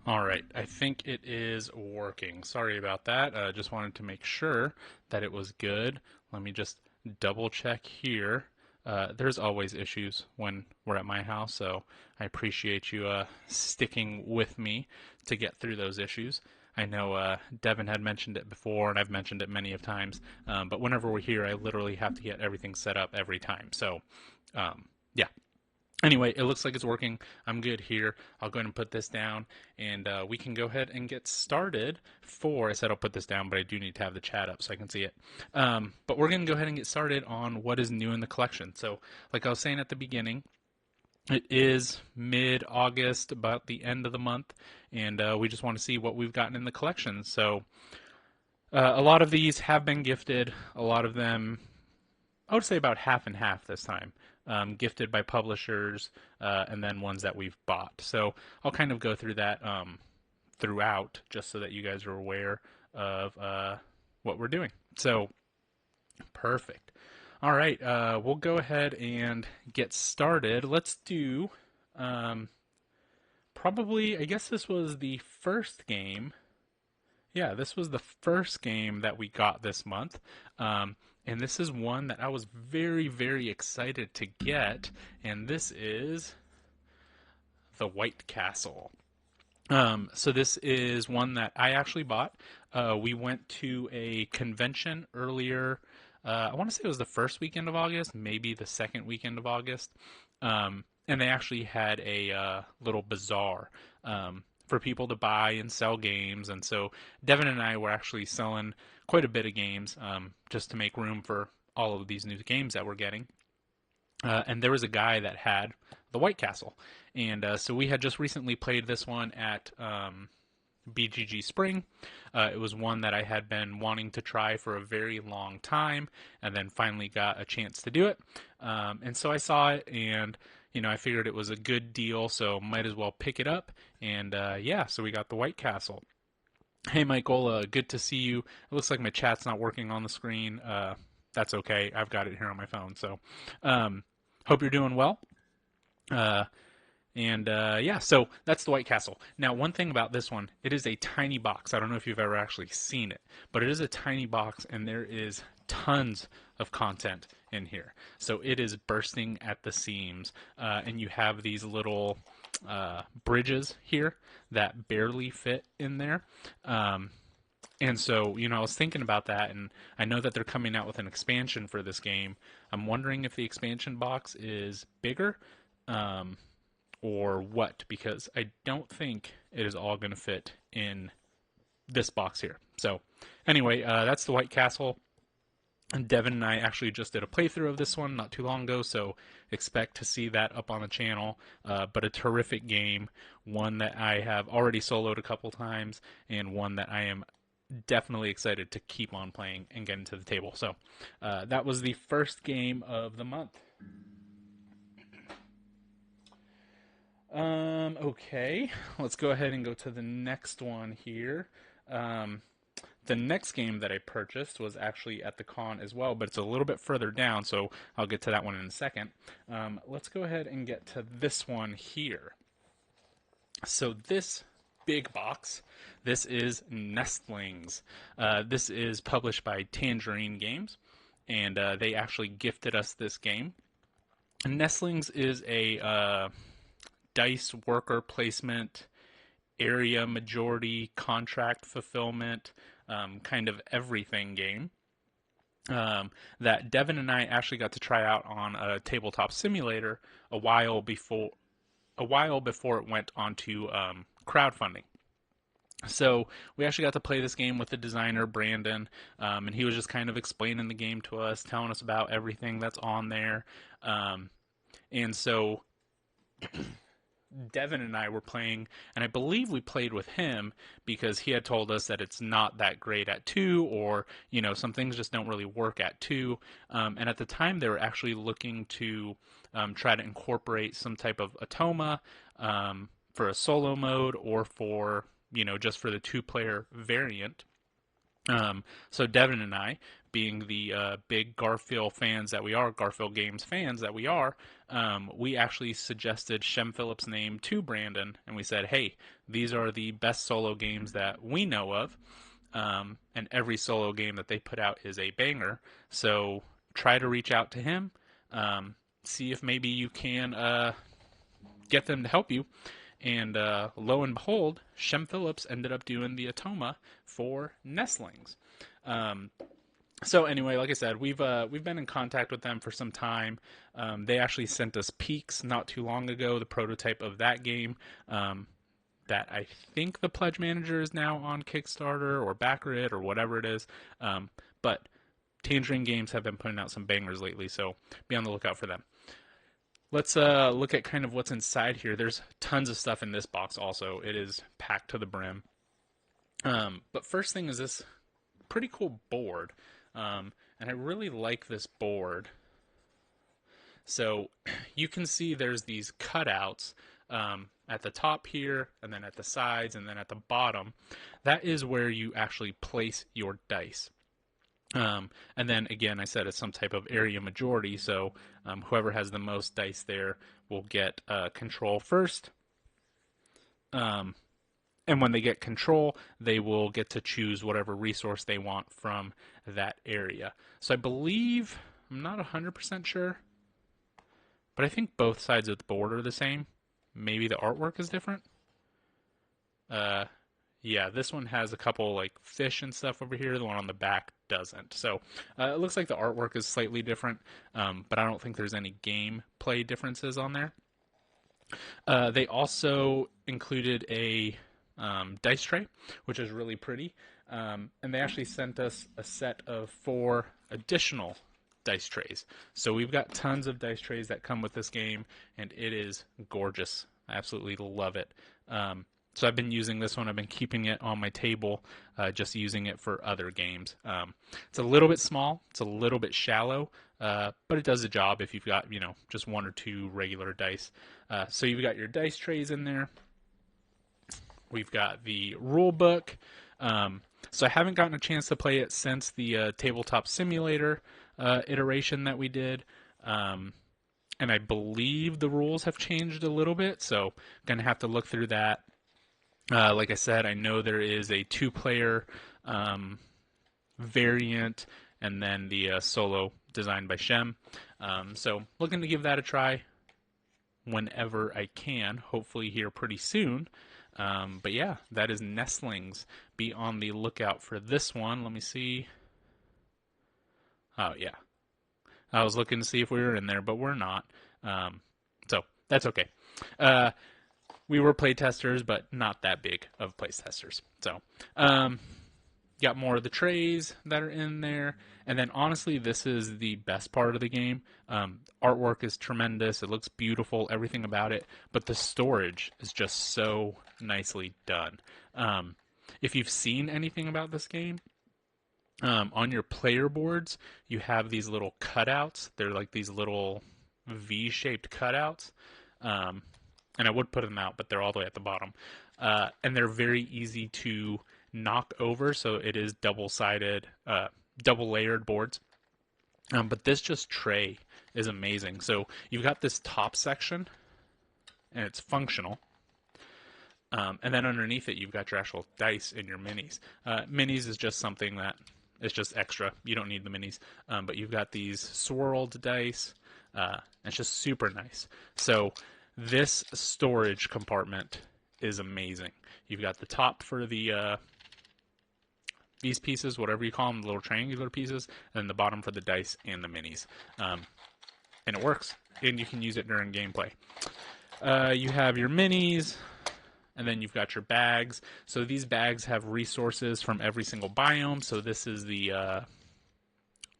All right, I think it is working. Sorry about that. Just wanted to make sure that it was good. Let me just double check here. There's always issues when we're at my house, so I appreciate you sticking with me to get through those issues. I know Devin had mentioned it before, and I've mentioned it many of times, but whenever we're here, I literally have to get everything set up every time. So, yeah, anyway, it looks like it's working. I'm good here. I'll go ahead and put this down, and we can go ahead and get started. I said I'll put this down, but I do need to have the chat up so I can see it. But we're going to go ahead and get started on what is new in the collection. So, like I was saying at the beginning, it is mid-August, about the end of the month, and we just want to see what we've gotten in the collection. So, a lot of these have been gifted. A lot of them, I would say about half and half this time. Gifted by publishers, and then ones that we've bought. So I'll kind of go through that throughout, just so that you guys are aware of what we're doing. So perfect. All right, we'll go ahead and get started. Let's do probably. I guess this was the first game. Yeah, this was the first game that we got this month. And this is one that I was very, very excited to get. And this is the White Castle. So this is one that I actually bought. We went to a convention earlier. I want to say it was the first weekend of August, maybe the second weekend of August. And they actually had a little bazaar for people to buy and sell games. And so Devin and I were actually selling quite a bit of games just to make room for all of these new games that we're getting. And there was a guy that had the White Castle. And so we had just recently played this one at BGG Spring. It was one that I had been wanting to try for a very long time, and then finally got a chance to do it. And so I saw it, and I figured it was a good deal, so might as well pick it up. And yeah, so we got the White Castle. Hey, Michael, good to see you. It looks like my chat's not working on the screen. That's okay. I've got it here on my phone. So, hope you're doing well. Uh, and yeah, so that's the White Castle. Now, one thing about this one, it is a tiny box. I don't know if you've ever actually seen it, but it is a tiny box, and there is tons of content in here. So it is bursting at the seams, and you have these little bridges here that barely fit in there. And so, I was thinking about that, and I know that they're coming out with an expansion for this game. I'm wondering if the expansion box is bigger, or what, because I don't think it is all going to fit in this box here. So, anyway, that's the White Castle. And Devin and I actually just did a playthrough of this one not too long ago, so expect to see that up on the channel. But a terrific game, one that I have already soloed a couple times, and one that I am definitely excited to keep on playing and get into the table. So that was the first game of the month. Okay, let's go ahead and go to the next one here. The next game that I purchased was actually at the con as well, but it's a little bit further down, so I'll get to that one in a second. Let's go ahead and get to this one here. So this big box, this is Nestlings. This is published by Tangerine Games, and they actually gifted us this game. Nestlings is a dice worker placement, area majority, contract fulfillment, kind of everything game that Devin and I actually got to try out on a tabletop simulator a while before it went onto crowdfunding. So we actually got to play this game with the designer Brandon, and he was just kind of explaining the game to us, telling us about everything that's on there, and so Devin and I were playing, and I believe we played with him because he had told us that it's not that great at 2, or, some things just don't really work at 2. And at the time, they were actually looking to try to incorporate some type of automa for a solo mode, or for, just for the 2-player variant. So Devin and I, being the big Garfield fans that we are, Garfield Games fans that we are, we actually suggested Shem Phillips' name to Brandon, and we said, "Hey, these are the best solo games that we know of, and every solo game that they put out is a banger. So try to reach out to him, see if maybe you can get them to help you." And lo and behold, Shem Phillips ended up doing the Atoma for Nestlings. Um, so anyway, like I said, we've been in contact with them for some time. They actually sent us Peaks not too long ago, the prototype of that game. That I think the Pledge Manager is now on Kickstarter or Backrit or whatever it is. But Tangerine Games have been putting out some bangers lately, so be on the lookout for them. Let's look at kind of what's inside here. There's tons of stuff in this box also. It is packed to the brim. But first thing is this pretty cool board. And I really like this board. So you can see there's these cutouts at the top here, and then at the sides, and then at the bottom. That is where you actually place your dice. And then again, I said it's some type of area majority, so whoever has the most dice there will get control first. And when they get control, they will get to choose whatever resource they want from that area. So I believe, I'm not 100% sure, but I think both sides of the board are the same. Maybe the artwork is different. Yeah, this one has a couple like fish and stuff over here. The one on the back doesn't. So it looks like the artwork is slightly different, but I don't think there's any gameplay differences on there. They also included a dice tray, which is really pretty. And they actually sent us a set of 4 additional dice trays. So we've got tons of dice trays that come with this game, and it is gorgeous. I absolutely love it. So I've been using this one. I've been keeping it on my table, just using it for other games. It's a little bit small. It's a little bit shallow, but it does the job if you've got, just 1 or 2 regular dice. So you've got your dice trays in there. We've got the rule book. So I haven't gotten a chance to play it since the Tabletop Simulator iteration that we did. And I believe the rules have changed a little bit, so I'm going to have to look through that. Like I said, I know there is a 2-player variant, and then the solo designed by Shem. So looking to give that a try whenever I can, hopefully here pretty soon. But yeah, that is Nestlings. Be on the lookout for this one. Let me see. Oh, yeah. I was looking to see if we were in there, but we're not. So that's okay. We were playtesters, but not that big of playtesters. So, got more of the trays that are in there. And then honestly, this is the best part of the game. Artwork is tremendous. It looks beautiful, everything about it. But the storage is just so nicely done. If you've seen anything about this game, on your player boards, you have these little cutouts. They're like these little V-shaped cutouts. And I would put them out, but they're all the way at the bottom. And they're very easy to knock over, so it is double-sided, double-layered boards. But this just tray is amazing. So you've got this top section, and it's functional. And then underneath it, you've got your actual dice and your minis. Minis is just something that is just extra. You don't need the minis. But you've got these swirled dice. It's just super nice. So this storage compartment is amazing. You've got the top for the these pieces, whatever you call them, the little triangular pieces, and then the bottom for the dice and the minis. And it works, and you can use it during gameplay. You have your minis, and then you've got your bags. So these bags have resources from every single biome. So this is the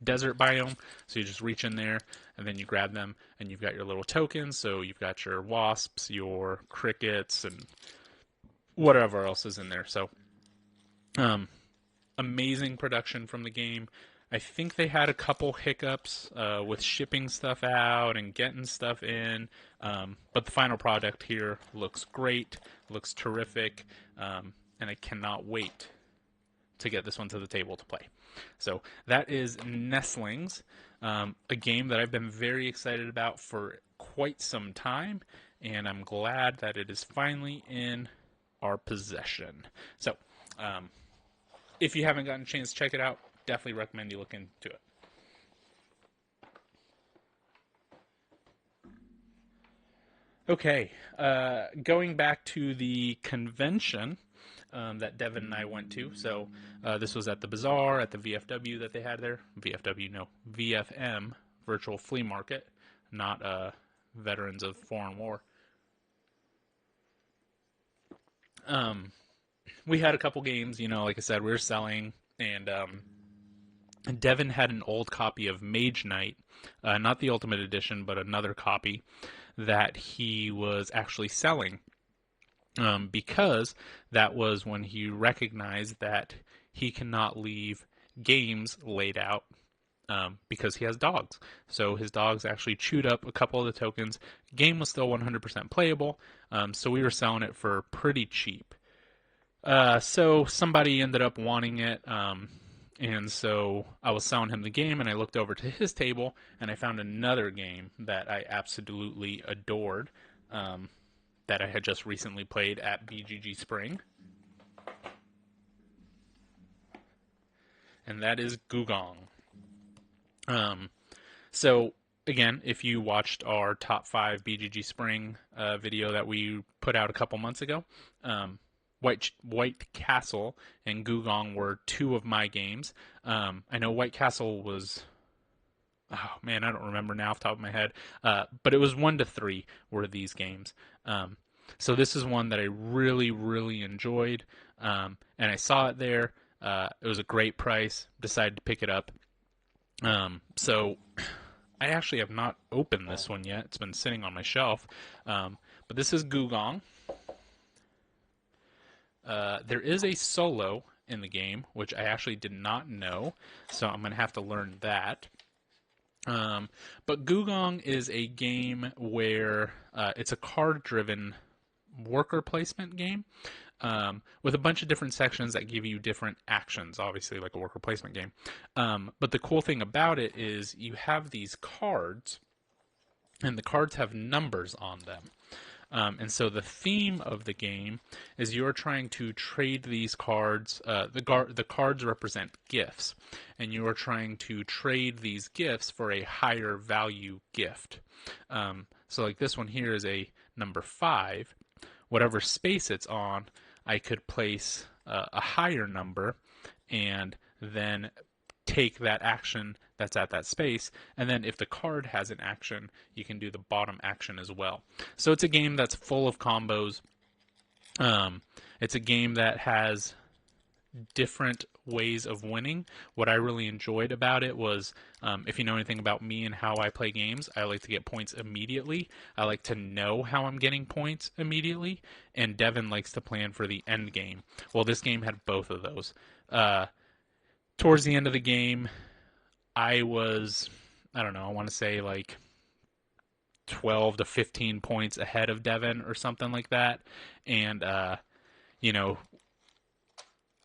desert biome, so you just reach in there and then you grab them, and you've got your little tokens. So you've got your wasps, your crickets, and whatever else is in there. So amazing production from the game. I think they had a couple hiccups with shipping stuff out and getting stuff in, but the final product here looks great, looks terrific, and I cannot wait to get this one to the table to play. So that is Nestlings, a game that I've been very excited about for quite some time, and I'm glad that it is finally in our possession. So if you haven't gotten a chance to check it out, definitely recommend you look into it. Okay, going back to the convention that Devin and I went to. So this was at the Bazaar, at the VFW that they had there. VFW, no, VFM, Virtual Flea Market, not Veterans of Foreign War. We had a couple games, like I said, we were selling, and Devin had an old copy of Mage Knight, not the Ultimate Edition, but another copy that he was actually selling, because that was when he recognized that he cannot leave games laid out, because he has dogs. So his dogs actually chewed up a couple of the tokens. Game was still 100% playable, so we were selling it for pretty cheap. So somebody ended up wanting it, and so I was selling him the game, and I looked over to his table, and I found another game that I absolutely adored, that I had just recently played at BGG Spring. And that is Gùgōng. So, again, if you watched our top 5 BGG Spring video that we put out a couple months ago, White Castle and Gùgōng were 2 of my games. I know White Castle was, oh man, I don't remember now off the top of my head, but it was 1 to 3 were these games. So this is one that I really, really enjoyed, and I saw it there. It was a great price. Decided to pick it up. So I actually have not opened this one yet. It's been sitting on my shelf. But this is Gùgōng. There is a solo in the game, which I actually did not know, so I'm going to have to learn that. But Gùgōng is a game where it's a card-driven worker placement game, with a bunch of different sections that give you different actions, obviously like a worker placement game. But the cool thing about it is you have these cards, and the cards have numbers on them. And so the theme of the game is you're trying to trade these cards. The cards represent gifts, and you are trying to trade these gifts for a higher value gift. So like this one here is a number 5. Whatever space it's on, I could place a higher number and then take that action that's at that space, and then if the card has an action, you can do the bottom action as well. So it's a game that's full of combos. It's a game that has different ways of winning. What I really enjoyed about it was, if you know anything about me and how I play games, I like to get points immediately. I like to know how I'm getting points immediately, and Devin likes to plan for the end game. Well, this game had both of those. Towards the end of the game, I was, I don't know, I want to say like 12 to 15 points ahead of Devin or something like that. And,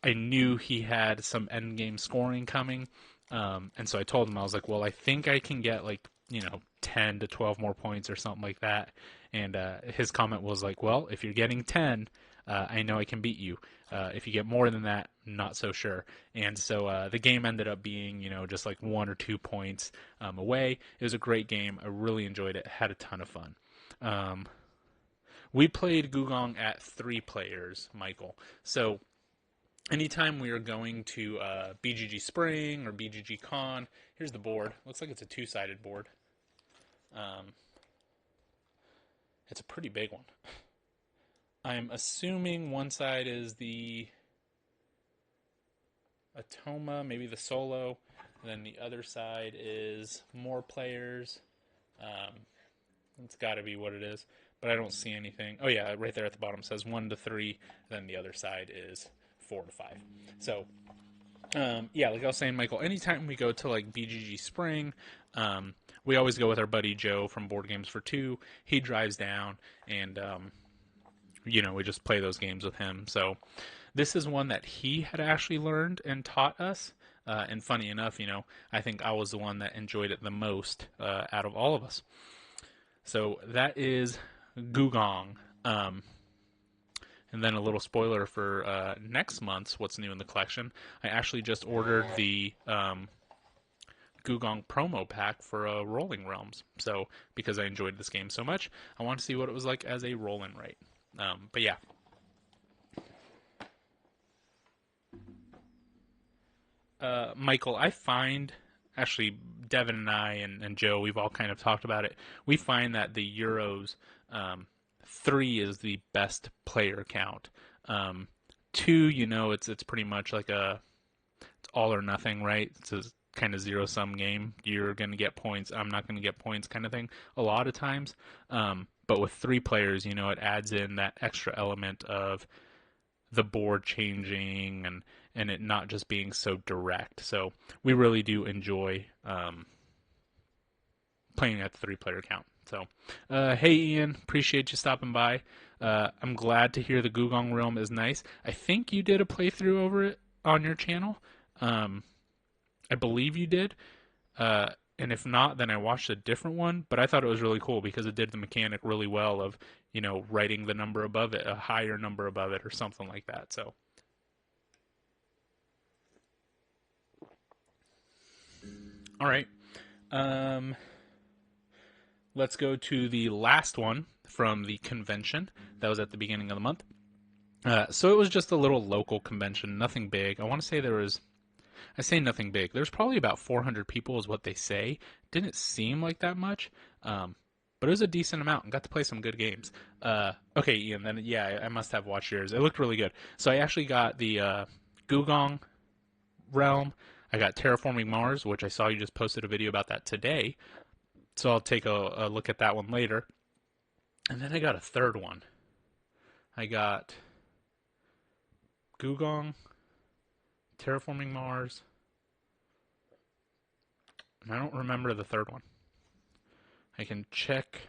I knew he had some end game scoring coming. And so I told him, I was like, well, I think I can get like, 10 to 12 more points or something like that. And his comment was like, well, if you're getting 10, I know I can beat you. If you get more than that, not so sure. And so the game ended up being, just like 1 or 2 points away. It was a great game. I really enjoyed it. Had a ton of fun. We played Gùgōng at 3 players, Michael. So anytime we are going to BGG Spring or BGG Con, here's the board. Looks like it's a 2-sided board. It's a pretty big one. I'm assuming one side is the Atoma, maybe the solo, and then the other side is more players. It's got to be what it is, but I don't see anything. Oh yeah, right there at the bottom says 1 to 3, then the other side is 4 to 5. So, like I was saying, Michael, anytime we go to like BGG Spring, we always go with our buddy Joe from Board Games for Two. He drives down, and we just play those games with him. So this is one that he had actually learned and taught us. And funny enough, I think I was the one that enjoyed it the most out of all of us. So that is Gùgōng. And then a little spoiler for next month's What's New in the Collection. I actually just ordered the Gùgōng promo pack for Rolling Realms. So because I enjoyed this game so much, I want to see what it was like as a roll-in rate. But yeah. Michael, I find, actually, Devin and I and Joe, we've all kind of talked about it. We find that the Euros 3 is the best player count. 2, it's pretty much like it's all or nothing, right? It's a kind of zero-sum game. You're going to get points, I'm not going to get points kind of thing a lot of times. But with 3 players, it adds in that extra element of the board changing and it not just being so direct. So we really do enjoy playing at the 3-player count. So, hey Ian, appreciate you stopping by. I'm glad to hear the Gùgōng Realm is nice. I think you did a playthrough over it on your channel. I believe you did. And if not, then I watched a different one. But I thought it was really cool because it did the mechanic really well of, writing the number above it, a higher number above it, or something like that. So, all right. Let's go to the last one from the convention that was at the beginning of the month. So it was just a little local convention, nothing big. I want to say I say nothing big. There's probably about 400 people is what they say. Didn't seem like that much, but it was a decent amount and got to play some good games. Okay, Ian, then yeah, I must have watched yours. It looked really good. So I actually got the Gùgōng Realm. I got Terraforming Mars, which I saw you just posted a video about that today. So I'll take a look at that one later. And then I got a third one. I got Gùgōng, Terraforming Mars, and I don't remember the third one. I can check.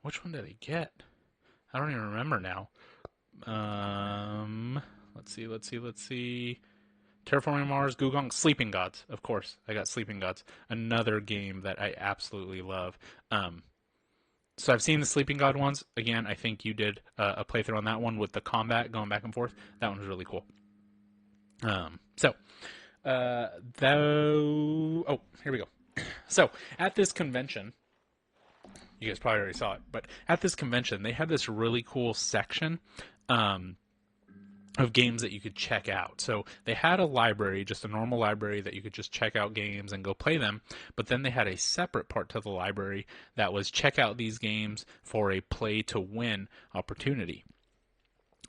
Which one did I get? I don't even remember now. Let's see. Terraforming Mars, Gùgōng, Sleeping Gods. Of course, I got Sleeping Gods. Another game that I absolutely love. So I've seen the Sleeping God ones. Again, I think you did a playthrough on that one with the combat going back and forth. That one was really cool. Here we go. So at this convention, you guys probably already saw it, but at this convention, they had this really cool section of games that you could check out. So they had a library, just a normal library that you could just check out games and go play them. But then they had a separate part to the library that was check out these games for a play to win opportunity.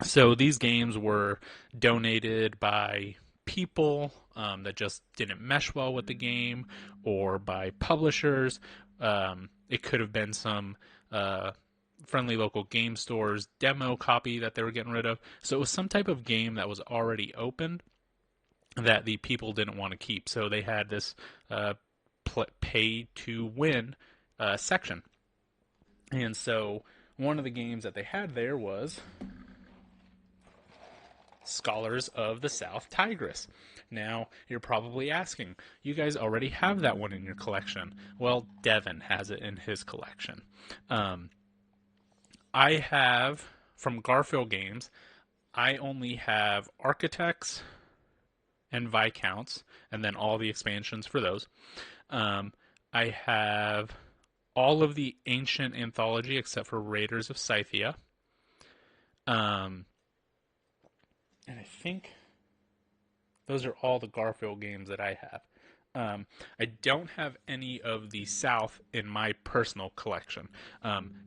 So these games were donated by people that just didn't mesh well with the game, or by publishers. It could have been some friendly local game stores demo copy that they were getting rid of. So it was some type of game that was already opened that the people didn't want to keep. So they had this pay to win section. And so one of the games that they had there was Scholars of the South Tigris. Now, you're probably asking, you guys already have that one in your collection. Well, Devin has it in his collection. I have, from Garfield Games, I only have Architects and Viscounts, and then all the expansions for those. I have all of the Ancient Anthology except for Raiders of Scythia. And I think those are all the Garfield games that I have. I don't have any of the South in my personal collection.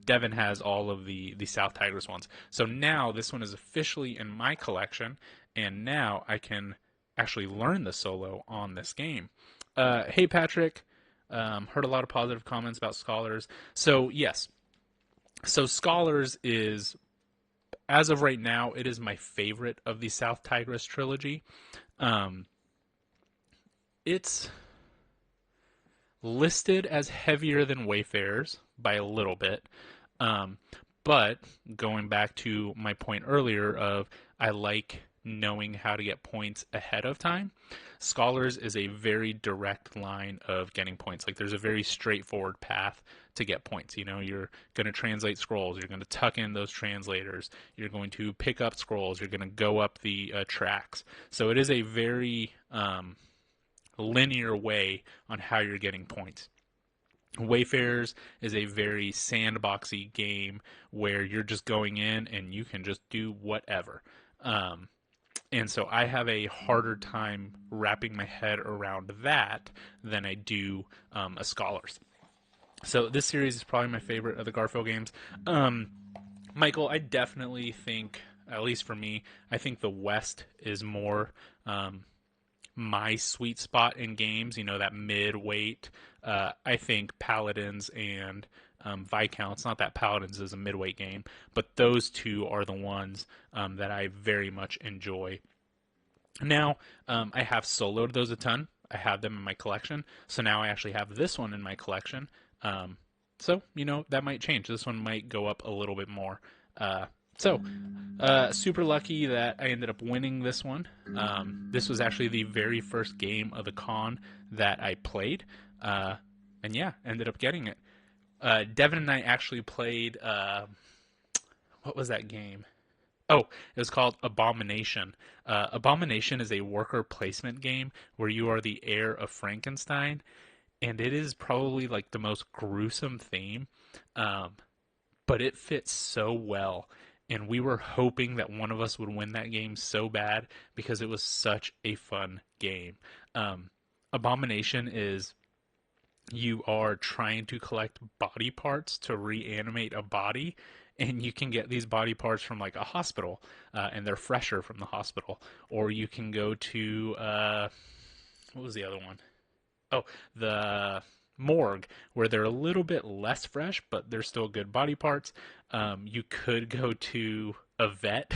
Devin has all of the South Tigris ones. So now this one is officially in my collection, and now I can actually learn the solo on this game. Hey Patrick, heard a lot of positive comments about Scholars. So yes, so Scholars is, as of right now, it is my favorite of the South Tigris trilogy. It's listed as heavier than Wayfarers by a little bit. But going back to my point earlier of I like knowing how to get points ahead of time. Scholars is a very direct line of getting points. Like there's a very straightforward path to get points. You know, you're going to translate scrolls, you're going to tuck in those translators, you're going to pick up scrolls, you're going to go up the tracks. So it is a very linear way on how you're getting points. Wayfarers is a very sandboxy game where you're just going in and you can just do whatever. And so I have a harder time wrapping my head around that than I do a Scholars. So this series is probably my favorite of the Garfield games. Michael, I definitely think, at least for me, I think the West is more my sweet spot in games. You know, that mid-weight. I think Paladins and Viscounts, not that Paladins is a mid-weight game, but those two are the ones that I very much enjoy. Now, I have soloed those a ton. I have them in my collection. So now I actually have this one in my collection. So, you know, that might change. This one might go up a little bit more. Super lucky that I ended up winning this one. This was actually the very first game of the con that I played. And yeah, ended up getting it. Devin and I actually played, what was that game? Oh, it was called Abomination. Abomination is a worker placement game where you are the heir of Frankenstein, and it is probably like the most gruesome theme, but it fits so well. And we were hoping that one of us would win that game so bad because it was such a fun game. Abomination is you are trying to collect body parts to reanimate a body, and you can get these body parts from like a hospital, and they're fresher from the hospital. Or you can go to what was the other one? Oh, the morgue, where they're a little bit less fresh, but they're still good body parts. You could go to a vet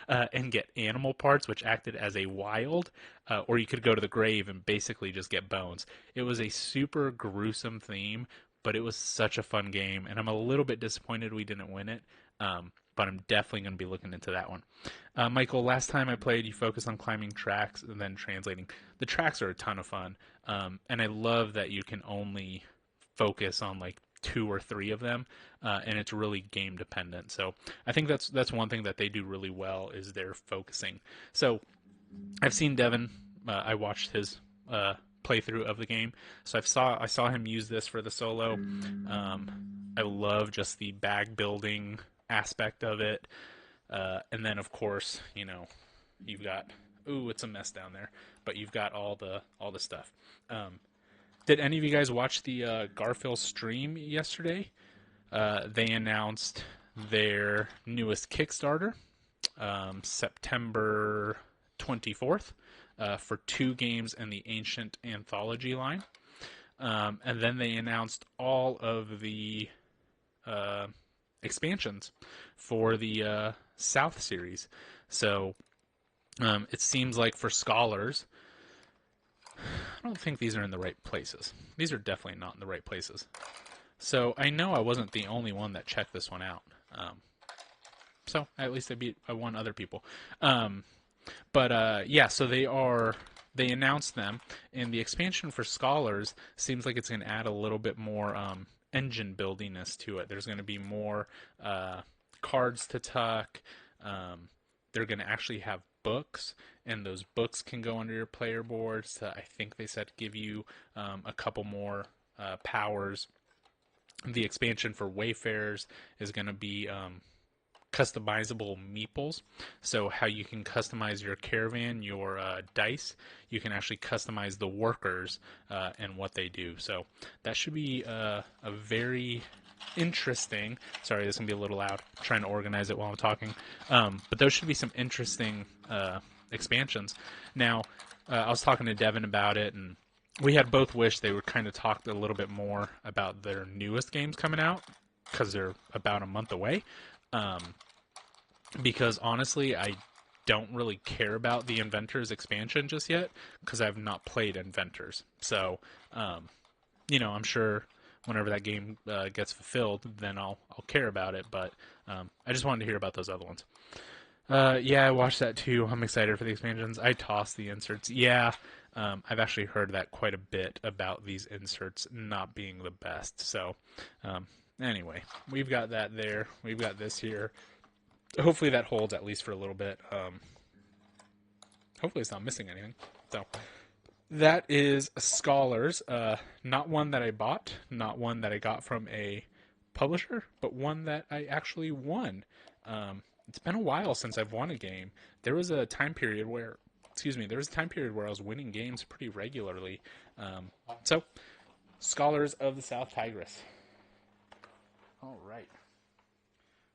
and get animal parts, which acted as a wild, or you could go to the grave and basically just get bones. It was a super gruesome theme, but it was such a fun game, and I'm a little bit disappointed we didn't win it. But I'm definitely going to be looking into that one. Michael, last time I played, you focused on climbing tracks and then translating. The tracks are a ton of fun, and I love that you can only focus on like 2 or 3 of them, and it's really game dependent. So I think that's one thing that they do really well is their focusing. So I've seen Devin. I watched his playthrough of the game, so I saw him use this for the solo. I love just the bag building aspect of it, and then of course, you know, you've got it's a mess down there, but you've got all the stuff. Did any of you guys watch the Garfield stream yesterday? They announced their newest Kickstarter, September 24th, for 2 games in the Ancient Anthology line. And then they announced all of the expansions for the South series. So it seems like for Scholars, I don't think these are in the right places. These are definitely not in the right places. So I know I wasn't the only one that checked this one out. So at least I won other people. Yeah, so they announced them, and the expansion for Scholars seems like it's going to add a little bit more engine buildiness to it. There's going to be more cards to tuck. They're going to actually have books, and those books can go under your player boards to, I think they said, give you a couple more powers. The expansion for Wayfarers is going to be customizable meeples. So how you can customize your caravan, your dice, you can actually customize the workers and what they do. So that should be a very interesting, sorry, this is going to be a little loud, I'm trying to organize it while I'm talking, but those should be some interesting expansions. Now, I was talking to Devin about it, and we had both wished they would kind of talk a little bit more about their newest games coming out, because they're about a month away. Because honestly, I don't really care about the Inventors expansion just yet, because I've not played Inventors. So, you know, I'm sure whenever that game gets fulfilled, then I'll care about it. But I just wanted to hear about those other ones. Yeah, I watched that too. I'm excited for the expansions. I tossed the inserts. Yeah, I've actually heard that quite a bit about these inserts not being the best. So, um, anyway, we've got that there. We've got this here. Hopefully that holds at least for a little bit. Hopefully it's not missing anything. So that is Scholars. Not one that I bought, not one that I got from a publisher, but one that I actually won. It's been a while since I've won a game. There was a time period where, excuse me, there was a time period where I was winning games pretty regularly. So, Scholars of the South Tigris. All right.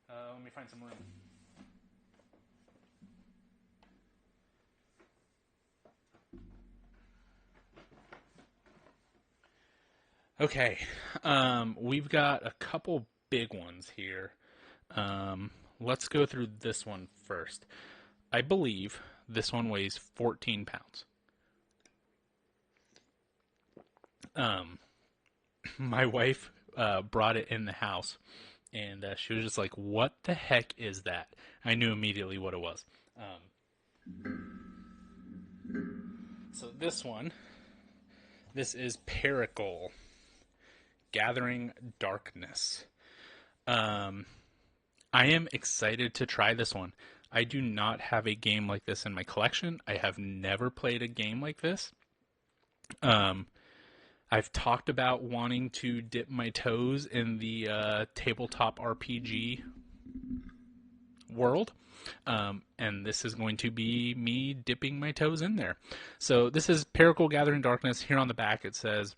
Let me find some room. Okay, we've got a couple big ones here. Let's go through this one first. I believe this one weighs 14 pounds. My wife brought it in the house, and she was just like, "What the heck is that?" I knew immediately what it was. So this is Pericle, Gathering Darkness. I am excited to try this one. I do not have a game like this in my collection. I have never played a game like this. I've talked about wanting to dip my toes in the tabletop RPG world. And this is going to be me dipping my toes in there. So this is Pericle Gathering Darkness. Here on the back it says,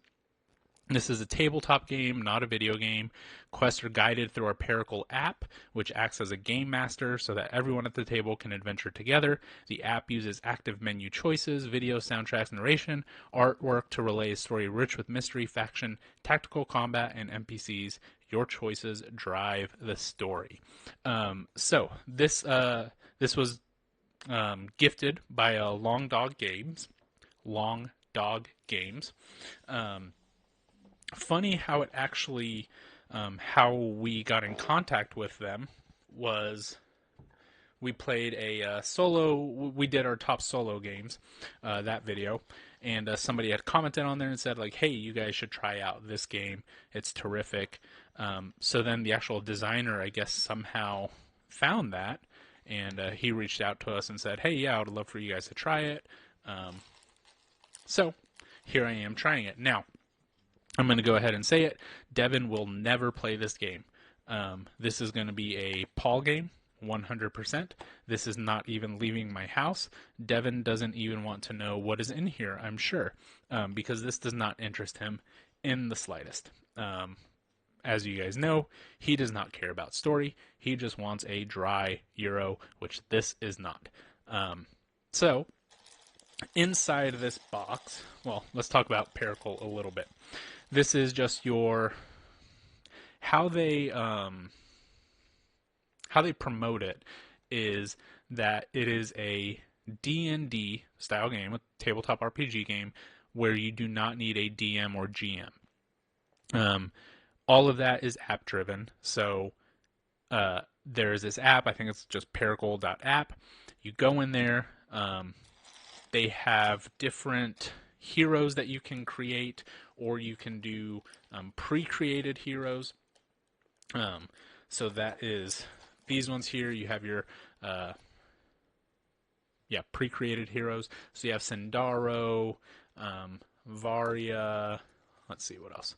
this is a tabletop game, not a video game. Quests are guided through our Pericle app, which acts as a game master so that everyone at the table can adventure together. The app uses active menu choices, video, soundtracks, narration, artwork to relay a story rich with mystery, faction, tactical combat, and NPCs. Your choices drive the story. So this was gifted by Long Dog Games. Long Dog Games. Funny how it actually, how we got in contact with them was we played a solo, we did our top solo games, that video, and somebody had commented on there and said like, hey, you guys should try out this game, it's terrific. So then the actual designer, I guess, somehow found that, and he reached out to us and said, hey, yeah, I would love for you guys to try it. So here I am trying it. Now, I'm going to go ahead and say it. Devin will never play this game. This is going to be a Paul game, 100%. This is not even leaving my house. Devin doesn't even want to know what is in here, I'm sure, because this does not interest him in the slightest. As you guys know, he does not care about story. He just wants a dry Euro, which this is not. So, inside this box, well, let's talk about Pericle a little bit. This is just your how they promote it is that it is a D&D style game, a tabletop RPG game, where you do not need a DM or GM. All of that is app driven. So there is this app. I think it's just pericle.app. You go in there. They have different heroes that you can create, or you can do pre-created heroes. So that is these ones here. You have your pre-created heroes. So you have Sindaro, Varia. Let's see what else.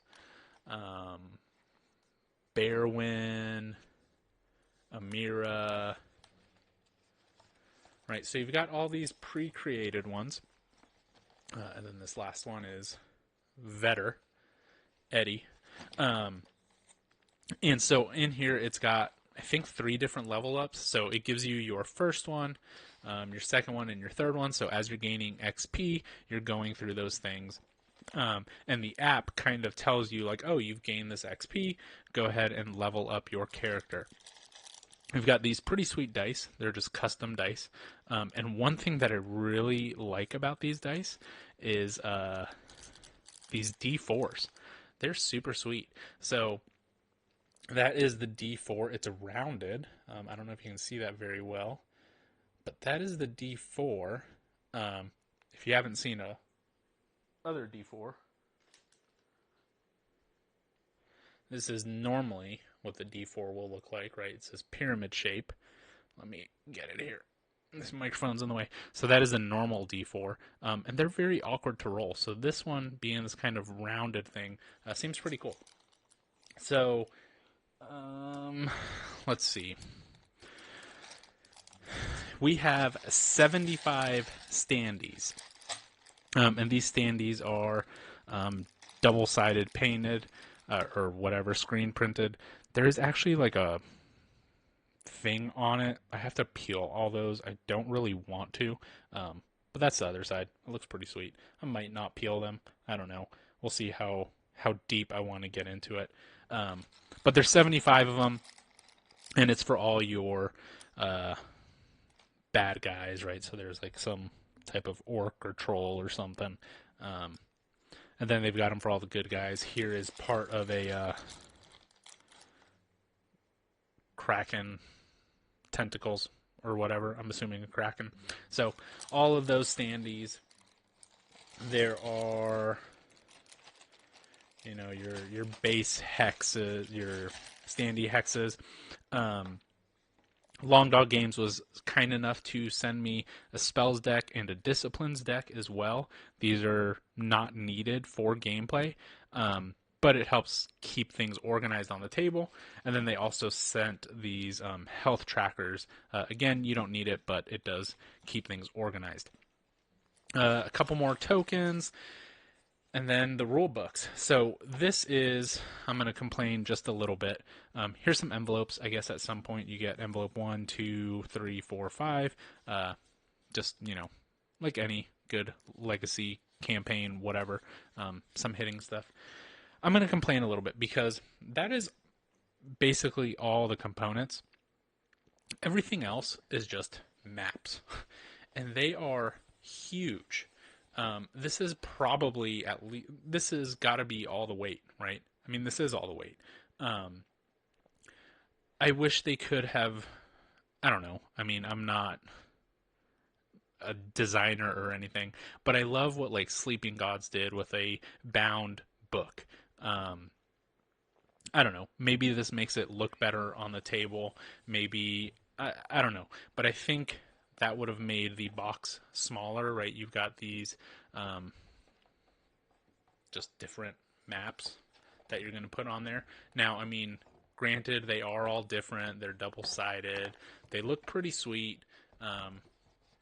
Bearwin, Amira. Right. So you've got all these pre-created ones. And then this last one is Vetter, Eddie. And so in here it's got, I think, 3 different level ups. So it gives you your first one, your second one, and your third one. So as you're gaining XP, you're going through those things. And the app kind of tells you like, oh, you've gained this XP, go ahead and level up your character. We've got these pretty sweet dice. They're just custom dice. And one thing that I really like about these dice is these D4s. They're super sweet. So that is the D4. It's rounded. I don't know if you can see that very well. But that is the D4. If you haven't seen a other D4, this is normally what the D4 will look like, right? It says pyramid shape. Let me get it here. This microphone's in the way. So that is a normal D4, and they're very awkward to roll. So this one, being this kind of rounded thing, seems pretty cool. So, let's see. We have 75 standees, and these standees are double-sided painted or whatever, screen printed. There is actually like a thing on it. I have to peel all those. I don't really want to, but that's the other side. It looks pretty sweet. I might not peel them. I don't know. We'll see how deep I want to get into it. But there's 75 of them, and it's for all your bad guys, right? So there's like some type of orc or troll or something. And then they've got them for all the good guys. Here is part of a kraken tentacles or whatever. I'm assuming a kraken. So all of those standees. There are, your base hexes, your standee hexes. Long Dog Games was kind enough to send me a spells deck and a disciplines deck as well. These are not needed for gameplay, but it helps keep things organized on the table. And then they also sent these health trackers. Again, you don't need it, but it does keep things organized. A couple more tokens. And then the rule books. So this is, I'm going to complain just a little bit. Here's some envelopes. I guess at some point you get envelope 1, 2, 3, 4, 5. Just, like any good legacy campaign, whatever. Some hitting stuff. I'm going to complain a little bit because that is basically all the components. Everything else is just maps. And they are huge. This is probably this has got to be all the weight, right? I mean, this is all the weight. I wish they could have, I don't know. I mean, I'm not a designer or anything, but I love what like Sleeping Gods did with a bound book. I don't know. Maybe this makes it look better on the table. Maybe, I don't know. But I think that would have made the box smaller, right? You've got these just different maps that you're going to put on there. Now, I mean, granted, they are all different. They're double-sided. They look pretty sweet.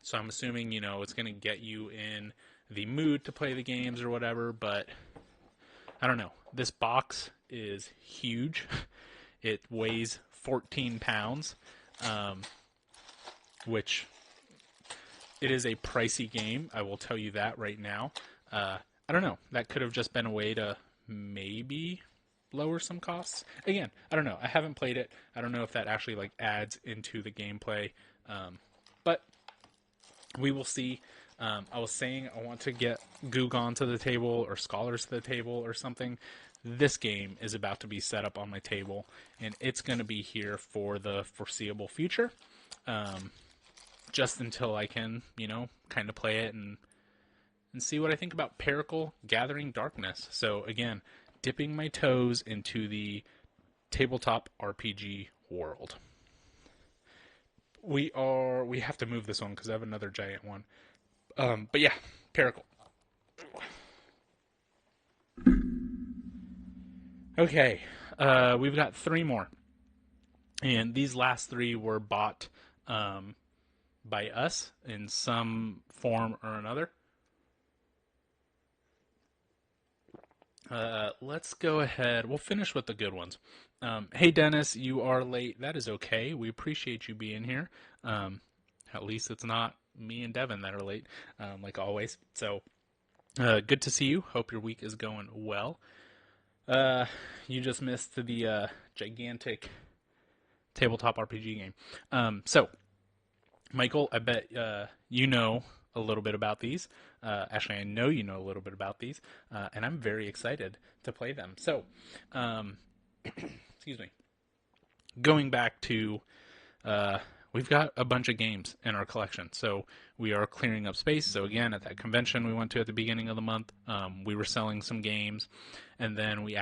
So I'm assuming, it's going to get you in the mood to play the games or whatever, but I don't know. This box is huge. It weighs 14 pounds, which it is a pricey game. I will tell you that right now. I don't know. That could have just been a way to maybe lower some costs. Again, I don't know. I haven't played it. I don't know if that actually like adds into the gameplay. But we will see. I was saying I want to get Gùgōng to the table or Scholars to the table or something. This game is about to be set up on my table, and it's going to be here for the foreseeable future. Just until I can, kind of play it and see what I think about Pericle Gathering Darkness. So again, dipping my toes into the tabletop RPG world. We have to move this one because I have another giant one. But yeah, Pericle. Okay, we've got 3 more. And these last 3 were bought by us in some form or another. Let's go ahead. We'll finish with the good ones. Hey, Dennis, you are late. That is okay. We appreciate you being here. At least it's not me and Devin that are late, like always. So, good to see you. Hope your week is going well. You just missed the gigantic tabletop RPG game. So, Michael, I bet you know a little bit about these. Actually, I know you know a little bit about these, and I'm very excited to play them. So, excuse me. Going back to we've got a bunch of games in our collection. So we are clearing up space. So again, at that convention we went to at the beginning of the month, we were selling some games, and then we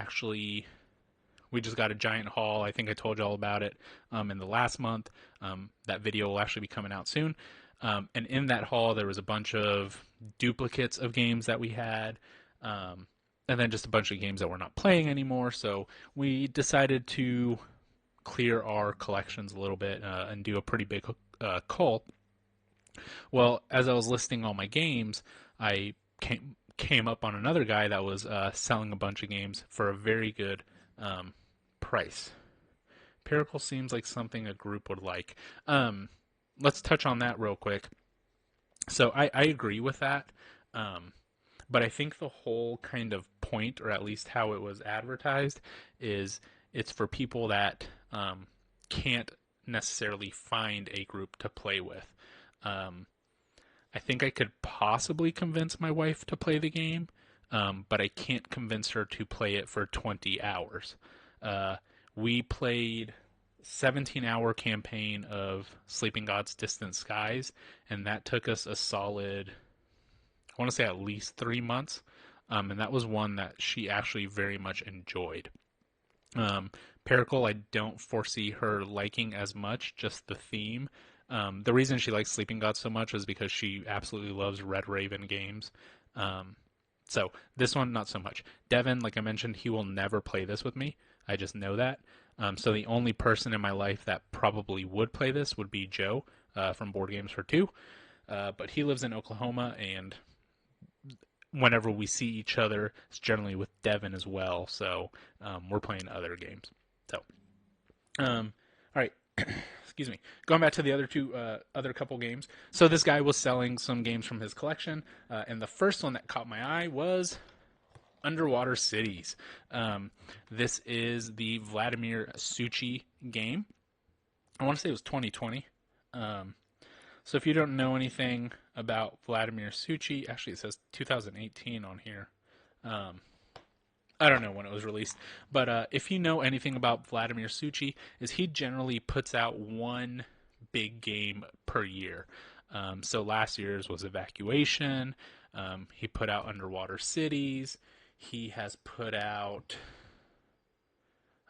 just got a giant haul. I think I told you all about it in the last month. That video will actually be coming out soon. And in that haul, there was a bunch of duplicates of games that we had, and then just a bunch of games that we're not playing anymore. So we decided to clear our collections a little bit and do a pretty big cull. Well, as I was listing all my games, I came up on another guy that was selling a bunch of games for a very good price. Pericle seems like something a group would like. Let's touch on that real quick. So I agree with that, but I think the whole kind of point, or at least how it was advertised, is it's for people that can't necessarily find a group to play with. I think I could possibly convince my wife to play the game, but I can't convince her to play it for 20 hours. We played 17-hour campaign of Sleeping Gods Distant Skies, and that took us a solid, I want to say at least 3 months, and that was one that she actually very much enjoyed. Pericle, I don't foresee her liking as much, just the theme. The reason she likes Sleeping Gods so much is because she absolutely loves Red Raven games. So this one, not so much. Devin, like I mentioned, he will never play this with me. I just know that. So the only person in my life that probably would play this would be Joe from Board Games for Two. But he lives in Oklahoma, and whenever we see each other, it's generally with Devin as well. So we're playing other games. So, all right. Excuse me. Going back to the other couple games. So this guy was selling some games from his collection, and the first one that caught my eye was Underwater Cities. This is the Vladimir Suchy game. I want to say it was 2020. So if you don't know anything about Vladimir Suchy, actually it says 2018 on here. I don't know when it was released, but if you know anything about Vladimir Suchy, is he generally puts out one big game per year. So last year's was Evacuation. He put out Underwater Cities. He has put out,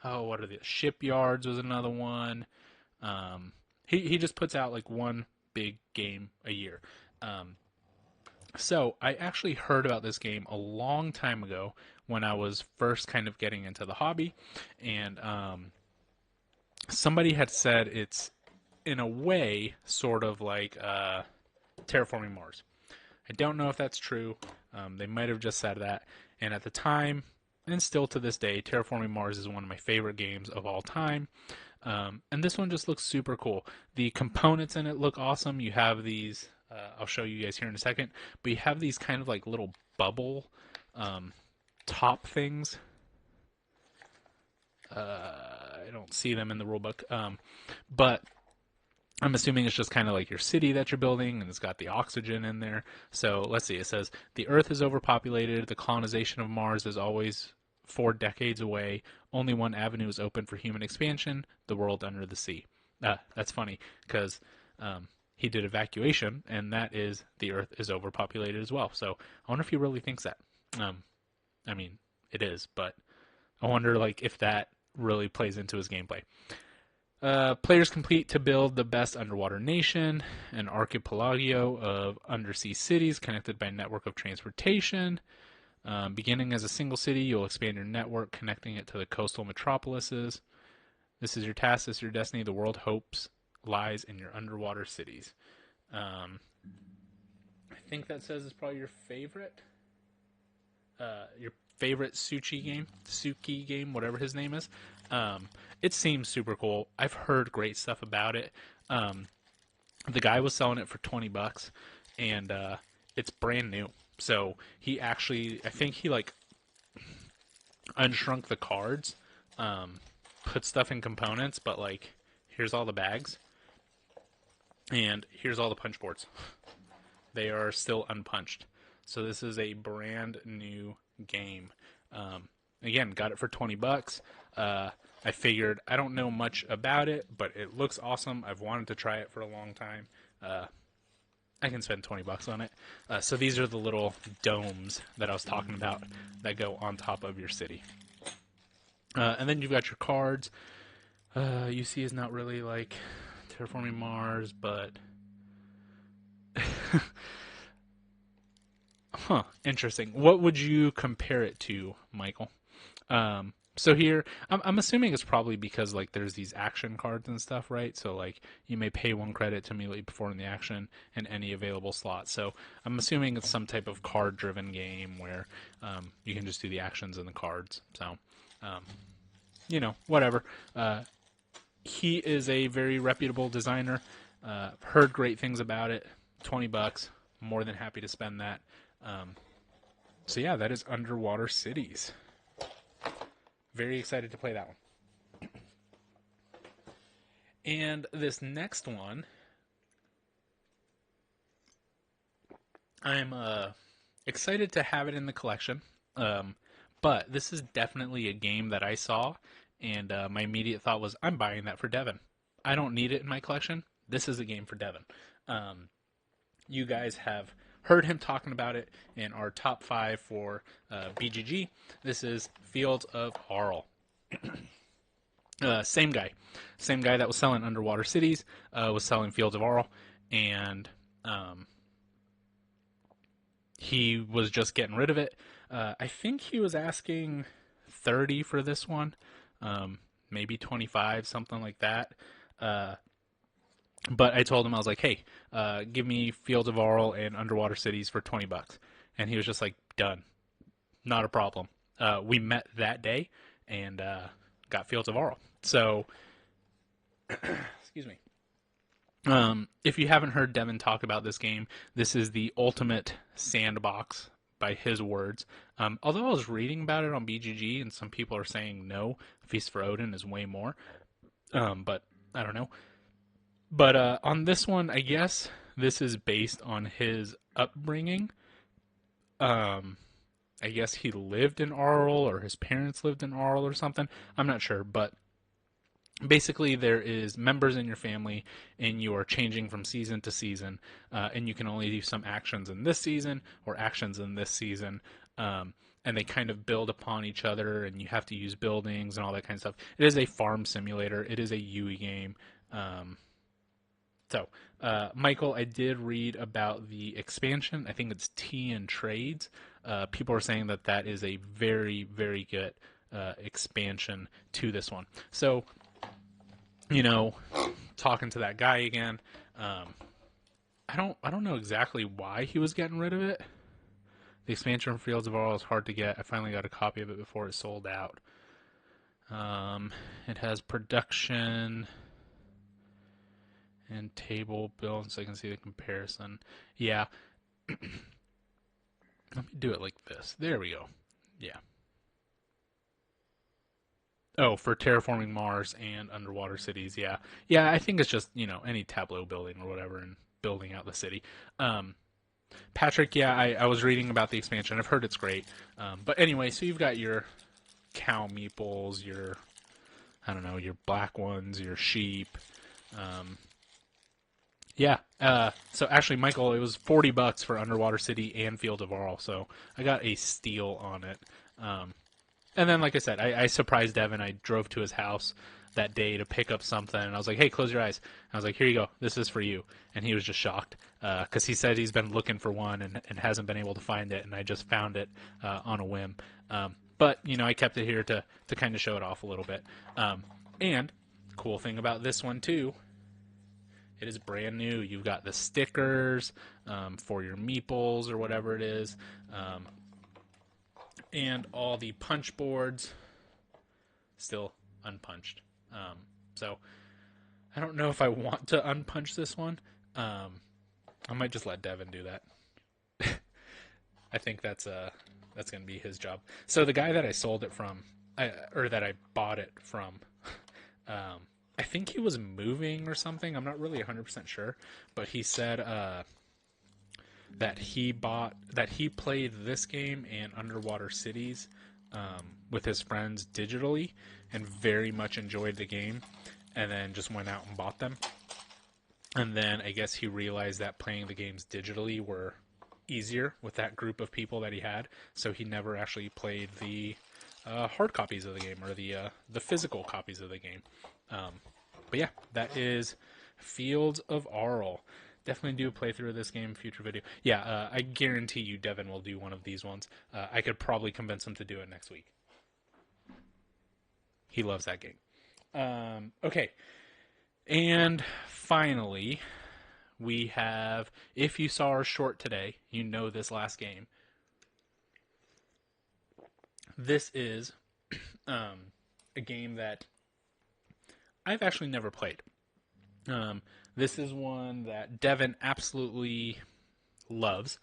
what are the Shipyards was another one. He just puts out like one big game a year. So I actually heard about this game a long time ago when I was first kind of getting into the hobby, and somebody had said it's in a way sort of like Terraforming Mars. I don't know if that's true. They might have just said that. And at the time, and still to this day, Terraforming Mars is one of my favorite games of all time. And this one just looks super cool. The components in it look awesome. You have these, I'll show you guys here in a second, but you have these kind of like little bubble top things. I don't see them in the rulebook, but I'm assuming it's just kind of like your city that you're building, and it's got the oxygen in there. So let's see. It says, the Earth is overpopulated. The colonization of Mars is always 4 decades away. Only one avenue is open for human expansion, the world under the sea. That's funny, because he did Evacuation, and that is the Earth is overpopulated as well. So I wonder if he really thinks that. I mean, it is, but I wonder like if that really plays into his gameplay. Players compete to build the best underwater nation, an archipelago of undersea cities connected by a network of transportation. Beginning as a single city, you'll expand your network, connecting it to the coastal metropolises. This is your task, this is your destiny. The world hopes lies in your underwater cities. I think that says it's probably your favorite Suki game, whatever his name is. It seems super cool. I've heard great stuff about it. The guy was selling it for $20, and it's brand new. So he actually, I think he like unshrunk the cards, put stuff in components, but like here's all the bags, and here's all the punch boards. They are still unpunched. So this is a brand new game. Again, got it for $20. I figured I don't know much about it, but it looks awesome. I've wanted to try it for a long time. I can spend $20 on it. So these are the little domes that I was talking about that go on top of your city. And then you've got your cards. UC is not really like Terraforming Mars, but huh, interesting. What would you compare it to, Michael? So here, I'm assuming it's probably because like there's these action cards and stuff, right? So like you may pay 1 credit to immediately perform the action in any available slot. So I'm assuming it's some type of card-driven game where you can just do the actions and the cards. So, whatever. He is a very reputable designer. Heard great things about it. $20, more than happy to spend that. So yeah, that is Underwater Cities. Very excited to play that one. And this next one, I'm excited to have it in the collection. But this is definitely a game that I saw, and my immediate thought was, I'm buying that for Devin. I don't need it in my collection. This is a game for Devin. You guys have heard him talking about it in our top 5 for BGG. This is Fields of Arle. Same guy that was selling Underwater Cities was selling Fields of Arle, and he was just getting rid of it. I think he was asking 30 for this one, maybe 25, something like that. But I told him, I was like, hey, give me Fields of Arle and Underwater Cities for $20. And he was just like, done. Not a problem. We met that day and got Fields of Arle. So, excuse me. If you haven't heard Devin talk about this game, this is the ultimate sandbox by his words. Although I was reading about it on BGG and some people are saying no, Feast for Odin is way more. But I don't know. But on this one, I guess this is based on his upbringing. I guess he lived in Arle, or his parents lived in Arle or something. I'm not sure, but basically there is members in your family, and you are changing from season to season, and you can only do some actions in this season or actions in this season. And they kind of build upon each other, and you have to use buildings and all that kind of stuff. It is a farm simulator. It is a UE game. So, Michael, I did read about the expansion. I think it's Tea and Trades. People are saying that that is a very, very good expansion to this one. So, talking to that guy again, I don't know exactly why he was getting rid of it. The expansion from Fields of Arle is hard to get. I finally got a copy of it before it sold out. It has production and table build, so I can see the comparison. Yeah. Let me do it like this. There we go. Yeah. Oh, for Terraforming Mars and Underwater Cities, yeah. Yeah, I think it's just, any Tableau building or whatever and building out the city. Patrick, yeah, I was reading about the expansion. I've heard it's great. But anyway, so you've got your cow meeples, your black ones, your sheep. Yeah. So actually, Michael, it was $40 for Underwater City and Field of Arle, so I got a steal on it. And then, like I said, I surprised Devin. I drove to his house that day to pick up something, and I was like, "Hey, close your eyes." I was like, "Here you go. This is for you." And he was just shocked because he said he's been looking for one and hasn't been able to find it, and I just found it on a whim. But I kept it here to kind of show it off a little bit. And cool thing about this one too. It is brand new. You've got the stickers for your meeples or whatever it is, and all the punch boards still unpunched. So I don't know if I want to unpunch this one. I might just let Devin do that. I think that's going to be his job. So the guy that I sold it from, or that I bought it from, I think he was moving or something. I'm not really 100% sure, but he said that he played this game and Underwater Cities with his friends digitally and very much enjoyed the game, and then just went out and bought them. And then I guess he realized that playing the games digitally were easier with that group of people that he had, so he never actually played the hard copies of the game, or the physical copies of the game. But yeah, that is Fields of Arle. Definitely do a playthrough of this game, future video. Yeah, I guarantee you Devin will do one of these ones. I could probably convince him to do it next week. He loves that game. Okay, and finally, we have, if you saw our short today, you know this last game. This is a game that I've actually never played. This is one that Devin absolutely loves.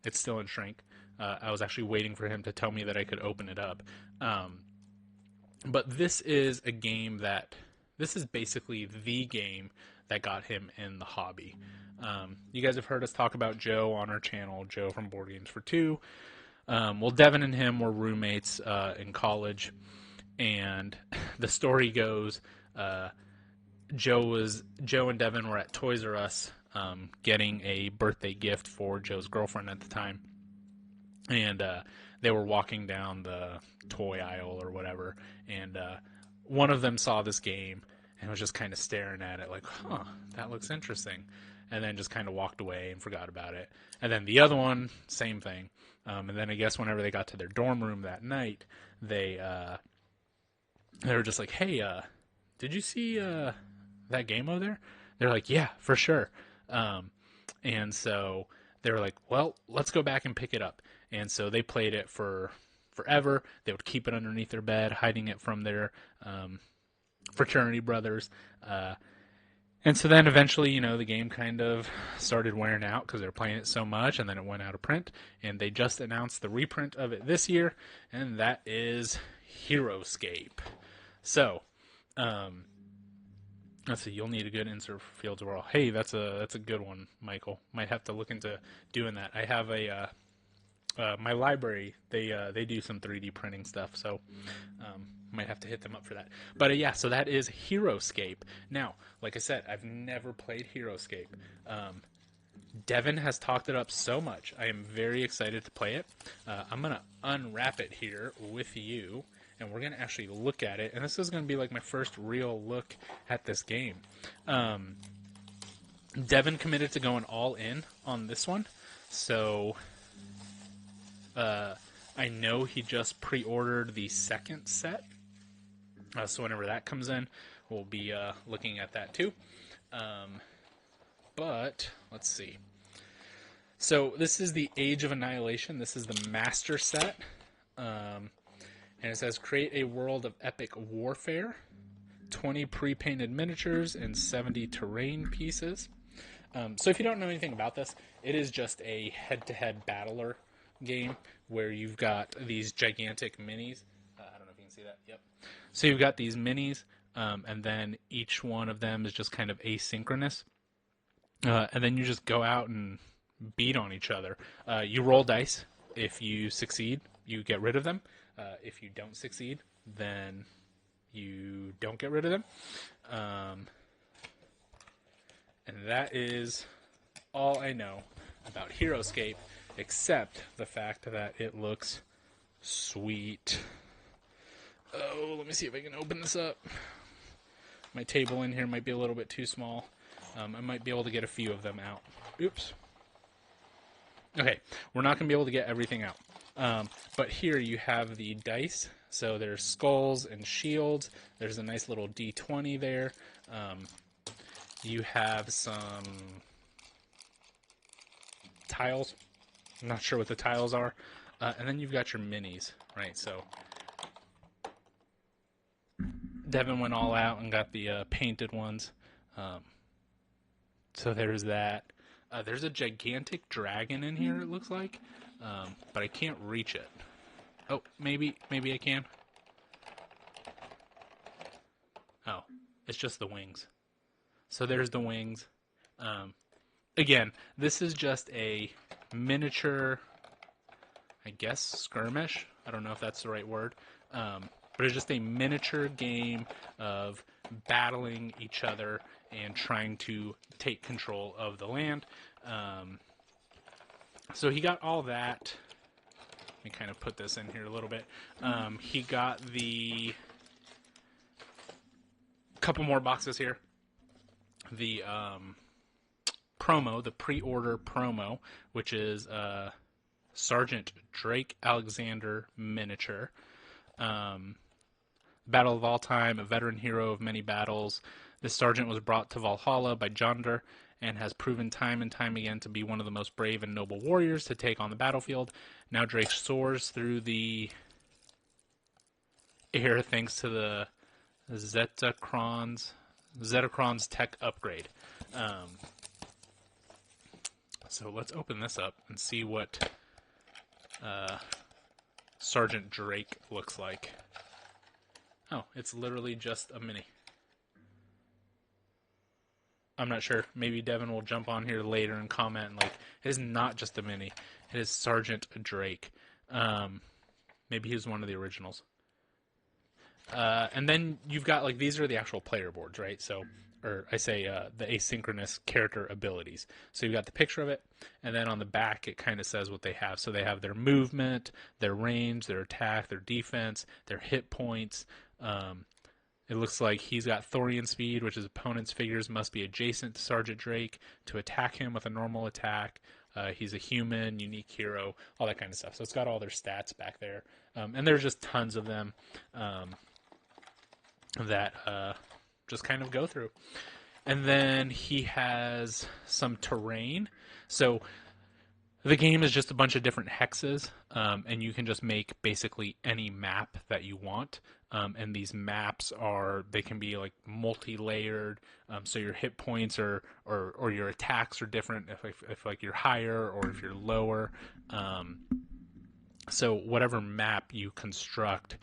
It's still in shrink. I was actually waiting for him to tell me that I could open it up. But this is a game that, this is basically the game that got him in the hobby. You guys have heard us talk about Joe on our channel, Joe from Board Games for Two. Well, Devin and him were roommates in college, and the story goes, Joe and Devin were at Toys R Us getting a birthday gift for Joe's girlfriend at the time, and they were walking down the toy aisle or whatever, and one of them saw this game and was just kind of staring at it like, huh, that looks interesting, and then just kind of walked away and forgot about it. And then the other one, same thing. And then I guess whenever they got to their dorm room that night, they were just like, hey, did you see that game over there? They're like, yeah, for sure. And so they were like, well, let's go back and pick it up. And so they played it for forever. They would keep it underneath their bed, hiding it from their fraternity brothers. And so then eventually, the game kind of started wearing out because they were playing it so much, and then it went out of print. And they just announced the reprint of it this year, and that is Heroscape. So, let's see. You'll need a good insert for Fields of Arle. Hey, that's a good one, Michael. Might have to look into doing that. I have my library. They do some 3D printing stuff, so might have to hit them up for that. But yeah, so that is Heroscape. Now, like I said, I've never played Heroscape. Devin has talked it up so much. I am very excited to play it. I'm gonna unwrap it here with you, and we're going to actually look at it. And this is going to be like my first real look at this game. Devin committed to going all in on this one. So I know he just pre-ordered the second set. So whenever that comes in, we'll be looking at that too. But let's see. So this is the Age of Annihilation. This is the master set. And it says, create a world of epic warfare, 20 pre-painted miniatures, and 70 terrain pieces. So if you don't know anything about this, it is just a head-to-head battler game where you've got these gigantic minis. I don't know if you can see that. Yep. So you've got these minis, and then each one of them is just kind of asynchronous. And then you just go out and beat on each other. You roll dice. If you succeed, you get rid of them. If you don't succeed, then you don't get rid of them. And that is all I know about Heroscape, except the fact that it looks sweet. Oh, let me see if I can open this up. My table in here might be a little bit too small. I might be able to get a few of them out. Oops. Okay, we're not going to be able to get everything out. But here you have the dice. So there's skulls and shields. There's a nice little D20 there. You have some tiles. I'm not sure what the tiles are. And then you've got your minis, right? So Devin went all out and got the painted ones. So there's that. There's a gigantic dragon in here, it looks like. But I can't reach it. Oh, maybe I can. Oh, it's just the wings. So there's the wings. Again, this is just a miniature, I guess, skirmish. I don't know if that's the right word. But it's just a miniature game of battling each other and trying to take control of the land. So he got all that. Let me kind of put this in here a little bit. He got the couple more boxes here. The promo, the pre-order promo, which is Sergeant Drake Alexander miniature. Battle of all time, a veteran hero of many battles. This sergeant was brought to Valhalla by Jonder and has proven time and time again to be one of the most brave and noble warriors to take on the battlefield. Now Drake soars through the air thanks to the Zetacron's tech upgrade. So let's open this up and see what Sergeant Drake looks like. Oh, it's literally just a mini. I'm not sure. Maybe Devin will jump on here later and comment like, it is not just a mini. It is Sergeant Drake. Maybe he was one of the originals. And then you've got, like, these are the actual player boards, right? So, or I say the asynchronous character abilities. So you've got the picture of it, and then on the back it kind of says what they have. So they have their movement, their range, their attack, their defense, their hit points. It looks like he's got Thorian speed, which is opponent's figures must be adjacent to Sergeant Drake to attack him with a normal attack. He's a human, unique hero, all that kind of stuff. So it's got all their stats back there. And there's just tons of them that just kind of go through. And then he has some terrain. So the game is just a bunch of different hexes, and you can just make basically any map that you want. And these maps they can be like multi-layered, so your hit points or your attacks are different if like you're higher or if you're lower. So whatever map you construct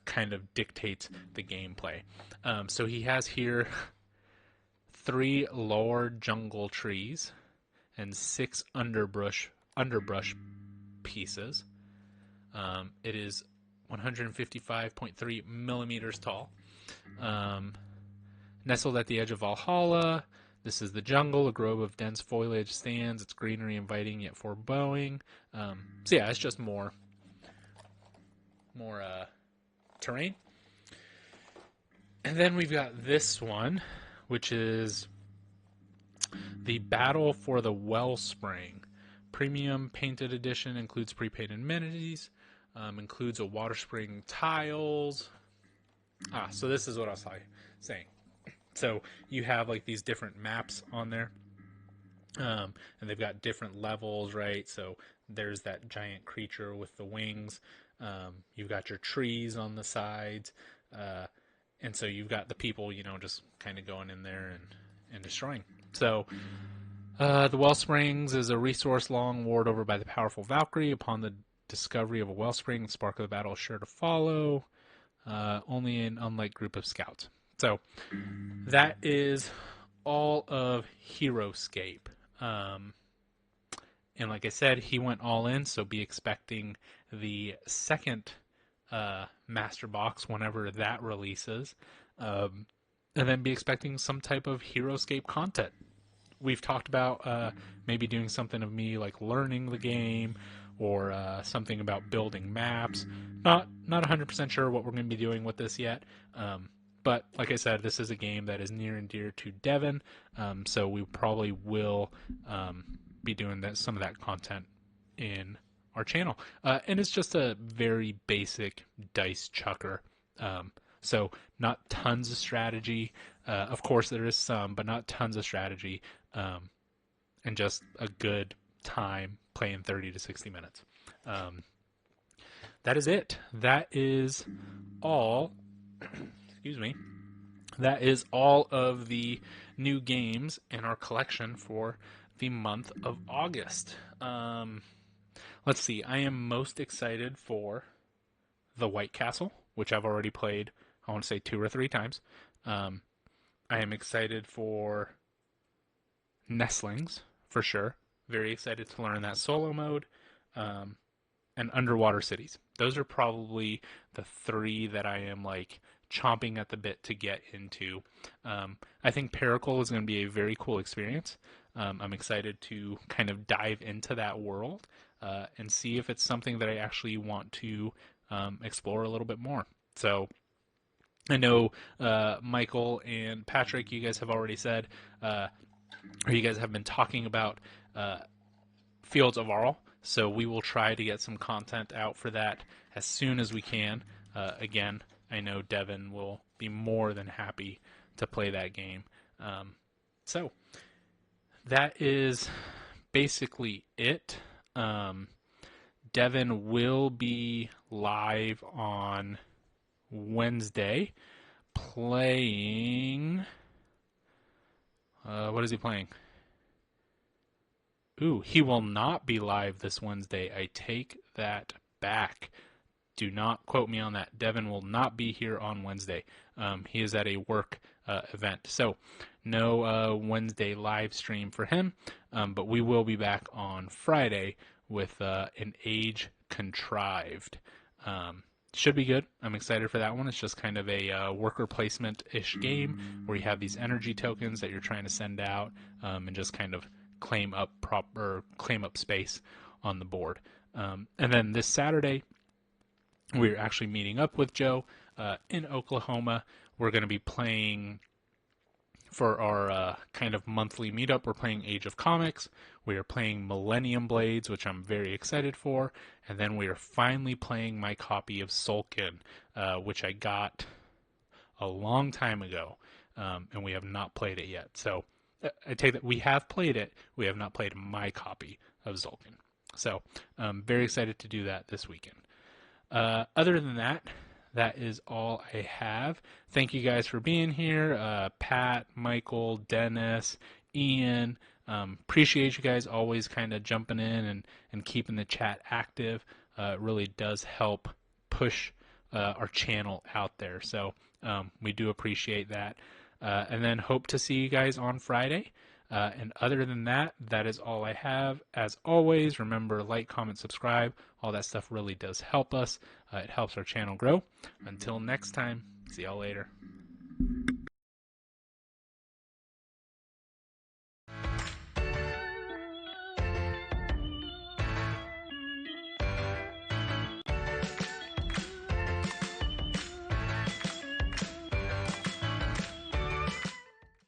kind of dictates the gameplay. So he has here 3 lower jungle trees and 6 underbrush pieces. It is 155.3 millimeters tall. Nestled at the edge of Valhalla, this is the jungle. A grove of dense foliage stands. Its greenery inviting yet foreboding. So yeah, it's just more terrain. And then we've got this one, which is the Battle for the Wellspring. Premium painted edition, includes prepaid amenities, includes a water spring tiles. So this is what I was saying. So you have like these different maps on there, and they've got different levels, right? So there's that giant creature with the wings. You've got your trees on the sides, and so you've got the people, just kind of going in there and destroying. So the Wellsprings is a resource long warred over by the powerful Valkyrie. Upon the discovery of a wellspring, the spark of the battle is sure to follow. Only an unlike group of scouts. So that is all of Heroscape. And like I said, he went all in, so be expecting the second master box whenever that releases. And then be expecting some type of Heroscape content. We've talked about maybe doing something of me like learning the game, or something about building maps. Not 100% sure what we're going to be doing with this yet. But like I said, this is a game that is near and dear to Devin, so we probably will be doing some of that content in our channel. And it's just a very basic dice chucker. So not tons of strategy. Of course, there is some, but not tons of strategy. And just a good time playing 30 to 60 minutes. That is it. That is all. Excuse me. That is all of the new games in our collection for the month of August. Let's see. I am most excited for the White Castle, which I've already played, I want to say 2 or 3 times. I am excited for Nestlings, for sure. Very excited to learn that solo mode. And and underwater cities. Those are probably the three that I am like chomping at the bit to get into. I think Pericle is going to be a very cool experience. I'm excited to kind of dive into that world and see if it's something that I actually want to explore a little bit more. So I know Michael and Patrick, you guys have already said, or you guys have been talking about uh, Fields of Arle. So we will try to get some content out for that as soon as we can. Again, I know Devin will be more than happy to play that game. So that is basically it. Devin will be live on Wednesday playing. What is he playing? Ooh, he will not be live this Wednesday. I take that back. Do not quote me on that. Devin will not be here on Wednesday. He is at a work event. So, no Wednesday live stream for him, but we will be back on Friday with an Age Contrived. Should be good. I'm excited for that one. It's just kind of a worker placement-ish game where you have these energy tokens that you're trying to send out and just kind of claim up space on the board. And then this Saturday, we're actually meeting up with Joe in Oklahoma. We're going to be playing for our kind of monthly meetup. We're playing Age of Comics. We are playing Millennium Blades, which I'm very excited for. And then we are finally playing my copy of Sulkin, which I got a long time ago, and we have not played it yet. So I take that we have played it. We have not played my copy of Sulkin. So I'm very excited to do that this weekend. Other than that, that is all I have. Thank you guys for being here. Pat, Michael, Dennis, Ian. Appreciate you guys always kind of jumping in and keeping the chat active. It really does help push our channel out there. So we do appreciate that. And then hope to see you guys on Friday. And other than that, that is all I have. As always, remember, like, comment, subscribe. All that stuff really does help us. It helps our channel grow. Until next time, see y'all later.